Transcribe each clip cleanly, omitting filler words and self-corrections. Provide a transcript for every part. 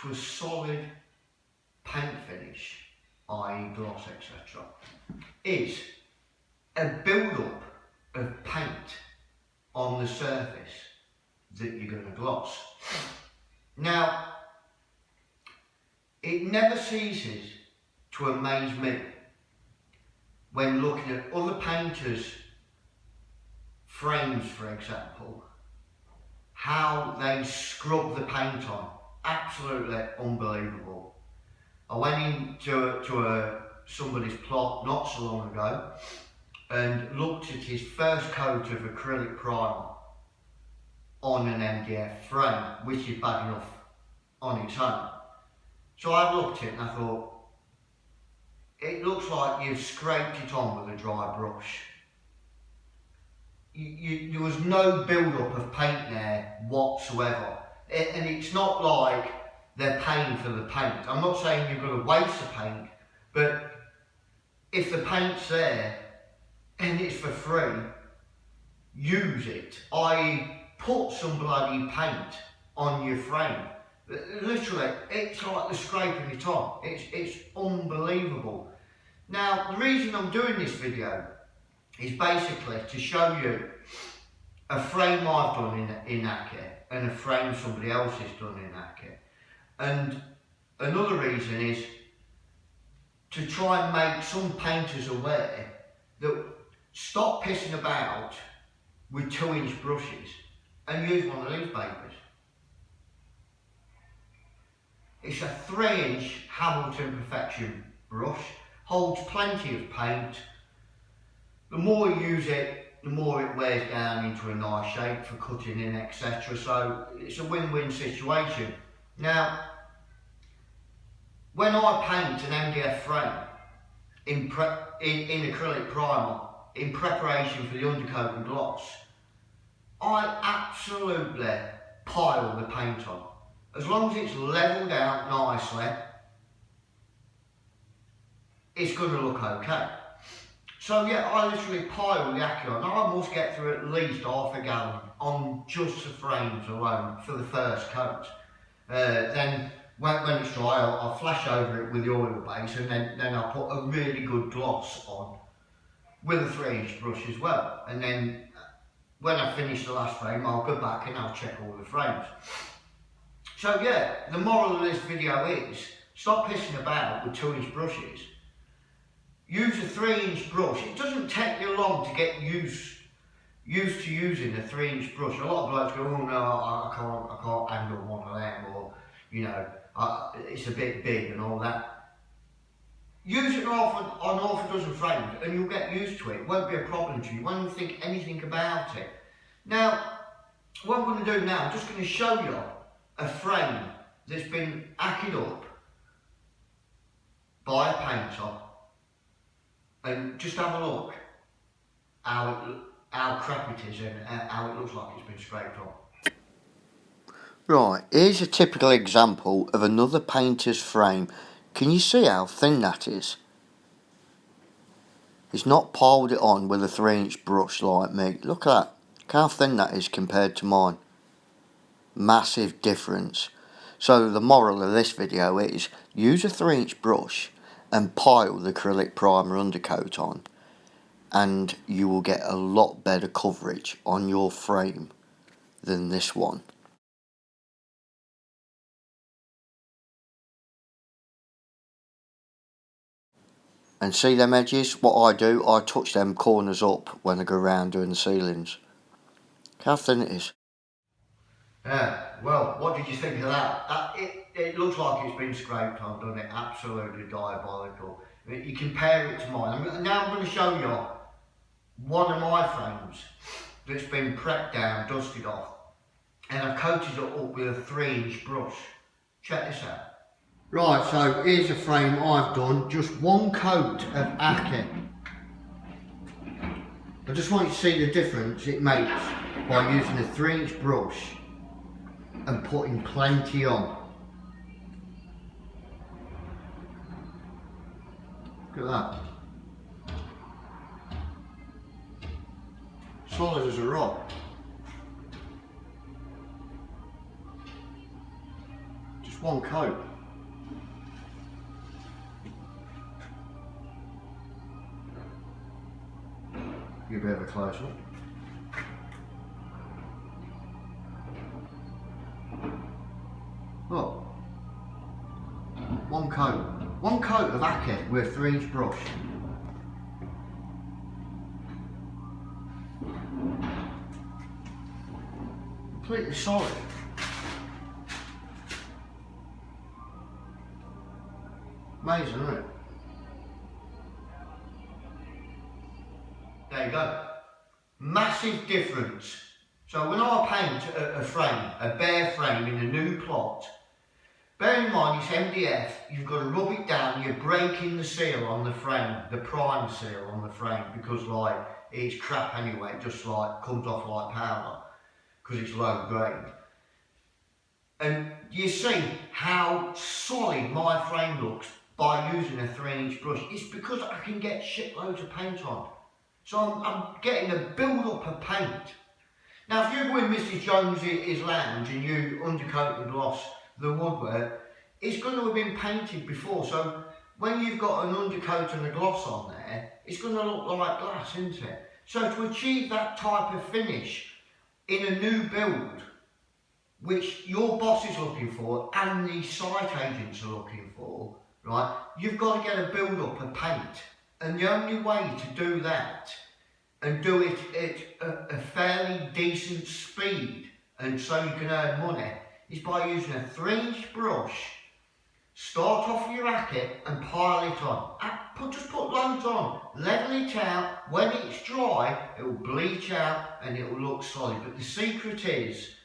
to a solid paint finish, i.e. gloss, etc., is a build-up of paint on the surface that you're going to gloss. Now, it never ceases to amaze me when looking at other painters' frames, for example, how they scrub the paint on. Absolutely unbelievable. I went into somebody's plot not so long ago and looked at his first coat of acrylic primer on an MDF frame, which is bad enough on its own. So I looked at it and I thought, it looks like you've scraped it on with a dry brush. There was no build-up of paint there whatsoever. And it's not like they're paying for the paint. I'm not saying you're going to waste the paint, but if the paint's there and it's for free, use it. I put some bloody paint on your frame. Literally, it's like they're scraping it on. It's unbelievable. Now, the reason I'm doing this video is basically to show you a frame I've done in Acke and a frame somebody else has done in Acke. And another reason is to try and make some painters aware that stop pissing about with 2-inch brushes and use one of these babies. It's a 3-inch Hamilton Perfection brush, holds plenty of paint. The more you use it, the more it wears down into a nice shape for cutting in, etc. So it's a win-win situation. Now, when I paint an MDF frame in acrylic primer in preparation for the undercoat and gloss, I absolutely pile the paint on. As long as it's levelled out nicely, it's going to look okay. So yeah, I literally pile the Acke on. I must get through at least half a gallon on just the frames alone for the first coat. Then when it's dry, I'll flash over it with the oil base, and then I'll put a really good gloss on with a 3-inch brush as well. And then when I finish the last frame, I'll go back and I'll check all the frames. So yeah, the moral of this video is, stop pissing about with 2-inch brushes. Use a 3-inch brush. It doesn't take you long to get used to using a 3-inch brush. A lot of blokes go, oh no, I can't handle one of them, or you know, it's a bit big and all that. Use it on half a dozen frames and you'll get used to it. It won't be a problem to you. You won't think anything about it. Now, what I'm going to do now, I'm just going to show you a frame that's been acted up by a painter, and just have a look how crap it is and how it looks like it's been scraped on. Right, here's a typical example of another painter's frame. Can you see how thin that is? He's not piled it on with a 3-inch brush like me. Look at that. Look how thin that is compared to mine. Massive difference. So the moral of this video is, use a 3-inch brush and pile the acrylic primer undercoat on, and you will get a lot better coverage on your frame than this one. And see them edges? What I do, I touch them corners up when I go around doing the ceilings. Look how thin it is. Yeah, well, what did you think of that? It looks like it's been scraped on, doesn't it? Absolutely diabolical. You compare it to mine. Now I'm going to show you one of my frames that's been prepped down, dusted off, and I've coated it up with a 3-inch brush. Check this out. Right, so here's a frame I've done, just one coat of Acke. I just want you to see the difference it makes by using a 3-inch brush and putting plenty on. Look at that. Solid as a rock. Just one coat. Give a bit of a close up. Look. One coat. One coat of Hackett with a 3-inch brush. Completely solid. Amazing, isn't it? There you go. Massive difference. So when I paint a frame, a bare frame in a new plot, bear in mind it's MDF, you've got to rub it down, you're breaking the seal on the frame, the prime seal on the frame, because like it's crap anyway, it just like comes off like powder, because it's low grade. And you see how solid my frame looks by using a 3-inch brush. It's because I can get shitloads of paint on. So I'm getting a build up of paint. Now if you go in Mrs Jones's lounge and you undercoat and gloss the woodwork, it's going to have been painted before, so when you've got an undercoat and a gloss on there, it's going to look like glass, isn't it? So to achieve that type of finish in a new build, which your boss is looking for and the site agents are looking for, right, you've got to get a build up of paint. And the only way to do that and do it at a fairly decent speed and so you can earn money is by using a 3-inch brush. Start off your Hackett and pile it on. Just put loads on, level it out. When it's dry, it will bleach out and it will look solid. But the secret is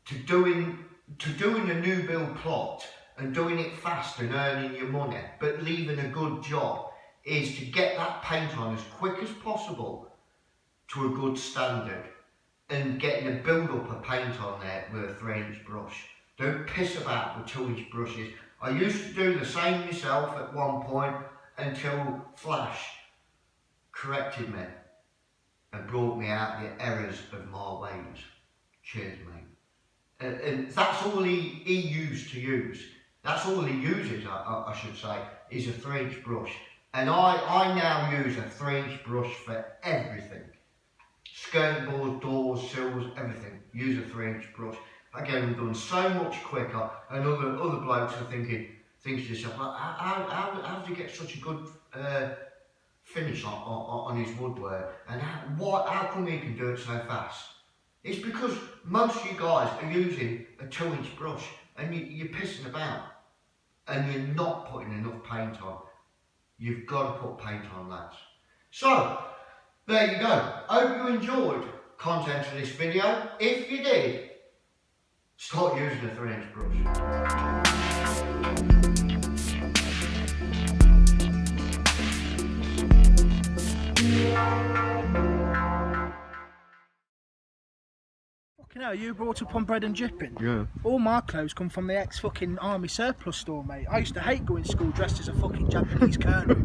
to doing a new build plot and doing it fast and earning your money, but leaving a good job, is to get that paint on as quick as possible to a good standard and getting a build up of paint on there with a 3-inch brush. Don't piss about with 2-inch brushes. I used to do the same myself at one point until Flash corrected me and brought me out the errors of my ways. Cheers, mate. And that's all he used to use. That's all he uses, I should say, is a 3-inch brush. And I now use a 3-inch brush for everything. Skirting boards, doors, sills, everything. Use a 3-inch brush. I get them done so much quicker, and other blokes are thinking to yourself, how do you get such a good finish on his woodwork? And how come he can do it so fast? It's because most of you guys are using a 2-inch brush and you're pissing about and you're not putting enough paint on. You've got to put paint on, lads. So, there you go. Hope you enjoyed content of this video. If you did, start using a 3-inch brush. Fucking hell, you brought up on bread and dripping? Yeah. All my clothes come from the ex-fucking army surplus store, mate. I used to hate going to school dressed as a fucking Japanese colonel.